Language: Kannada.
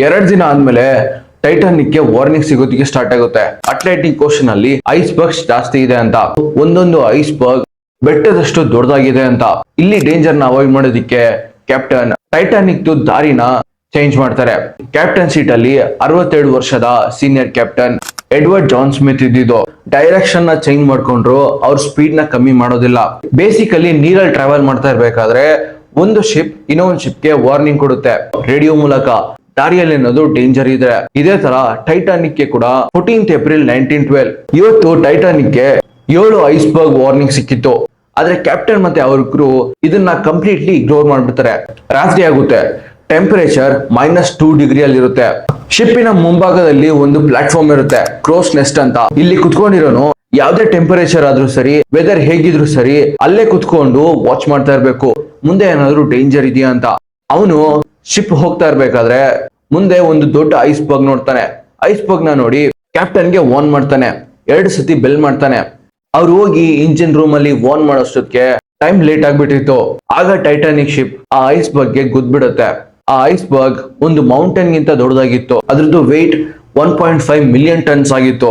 2 ದಿನ ಆದ್ಮೇಲೆ ಟೈಟಾನಿಕ್ ಗೆ ವಾರ್ನಿಂಗ್ ಸಿಗೋದಕ್ಕೆ ಸ್ಟಾರ್ಟ್ ಆಗುತ್ತೆ. ಅಟ್ಲಾಂಟಿಕ್ ಓಷನ್ ಅಲ್ಲಿ ಐಸ್ ಬರ್ಗ್ಸ್ ಜಾಸ್ತಿ ಇದೆ ಅಂತ, ಒಂದೊಂದು ಐಸ್ ಬರ್ಗ್ ಬೆಟ್ಟದಷ್ಟು ದೊಡ್ಡದಾಗಿದೆ ಅಂತ. ಇಲ್ಲಿ ಡೇಂಜರ್ ನ ಅವಾಯ್ಡ್ ಮಾಡೋದಿಕ್ಕೆ ಕ್ಯಾಪ್ಟನ್ ಟೈಟಾನಿಕ್ ದಾರಿನ ಚೇಂಜ್ ಮಾಡ್ತಾರೆ. ಕ್ಯಾಪ್ಟನ್ ಸೀಟ್ ಅಲ್ಲಿ 62 ವರ್ಷದ senior captain Edward John Smith ಇದ್ದಿದ್ದು. ಡೈರೆಕ್ಷನ್ ನ ಚೇಂಜ್ ಮಾಡ್ಕೊಂಡ್ರು, ಅವ್ರ ಸ್ಪೀಡ್ ನ ಕಮ್ಮಿ ಮಾಡೋದಿಲ್ಲ. ಬೇಸಿಕಲಿ ನೀರಲ್ಲಿ ಟ್ರಾವೆಲ್ ಮಾಡ್ತಾ ಇರ್ಬೇಕಾದ್ರೆ ಒಂದು ಶಿಪ್ ಇನ್ನೊಂದು ಶಿಪ್ ಗೆ ವಾರ್ನಿಂಗ್ ಕೊಡುತ್ತೆ ರೇಡಿಯೋ ಮೂಲಕ, ದಾರಿಯಲ್ಲಿ ಅನ್ನೋದು ಡೇಂಜರ್ ಇದೆ. ಇದೇ ತರ ಟೈಟಾನಿಕ್ ಗೆ ಕೂಡ 14th ಏಪ್ರಿಲ್ 1912 ಇವತ್ತು ಟೈಟಾನಿಕ್ ಗೆ 7 ಐಸ್ಬರ್ಗ್ ವಾರ್ನಿಂಗ್ ಸಿಕ್ಕಿತ್ತು. ಆದ್ರೆ ಕ್ಯಾಪ್ಟನ್ ಮತ್ತೆ ಅವ್ರ ಕ್ರೂ ಇದನ್ನ ಕಂಪ್ಲೀಟ್ಲಿ ಇಗ್ನೋರ್ ಮಾಡ್ಬಿಡ್ತಾರೆ. ರಾತ್ರಿ ಆಗುತ್ತೆ, ಟೆಂಪರೇಚರ್ -2 ಡಿಗ್ರಿ ಅಲ್ಲಿ ಇರುತ್ತೆ. ಶಿಪ್ಪಿನ ಮುಂಭಾಗದಲ್ಲಿ ಒಂದು ಪ್ಲಾಟ್ಫಾರ್ಮ್ ಇರುತ್ತೆ, ಕ್ರೋಸ್ ನೆಸ್ಟ್ ಅಂತ. ಇಲ್ಲಿ ಕುತ್ಕೊಂಡಿರೋನು ಯಾವ್ದೇ ಟೆಂಪರೇಚರ್ ಆದ್ರೂ ಸರಿ, ವೆದರ್ ಹೇಗಿದ್ರು ಸರಿ, ಅಲ್ಲೇ ಕುತ್ಕೊಂಡು ವಾಚ್ ಮಾಡ್ತಾ ಇರ್ಬೇಕು, ಮುಂದೆ ಏನಾದ್ರು ಡೇಂಜರ್ ಇದೆಯಾ ಅಂತ. ಅವನು ಶಿಪ್ ಹೋಗ್ತಾ ಇರ್ಬೇಕಾದ್ರೆ ಮುಂದೆ ಒಂದು ದೊಡ್ಡ ಐಸ್ ಬರ್ಗ್ ನೋಡ್ತಾನೆ. ಐಸ್ ಬರ್ಗ್ ನ ನೋಡಿ ಕ್ಯಾಪ್ಟನ್ ಗೆ ವಾರ್ನ್ ಮಾಡ್ತಾನೆ, 2 ಸತಿ ಬೆಲ್ ಮಾಡ್ತಾನೆ. ಅವ್ರು ಹೋಗಿ ಇಂಜಿನ್ ರೂಮ್ ಅಲ್ಲಿ ವಾರ್ನ್ ಮಾಡೋಷ್ಟೊತ್ತಿಗೆ ಟೈಮ್ ಲೇಟ್ ಆಗ್ಬಿಟ್ಟಿತ್ತು. ಆಗ ಟೈಟಾನಿಕ್ ಶಿಪ್ ಆ ಐಸ್ ಬರ್ಗ್ ಗೆ ಗುದ್ಬಿಡುತ್ತೆ. ಆ ಐಸ್ ಬರ್ಗ್ ಒಂದು ಮೌಂಟೇನ್ ಗಿಂತ ದೊಡ್ಡದಾಗಿತ್ತು. ಅದ್ರದ್ದು ವೆಯ್ಟ್ 1.5 ಮಿಲಿಯನ್ ಟನ್ಸ್ ಆಗಿತ್ತು.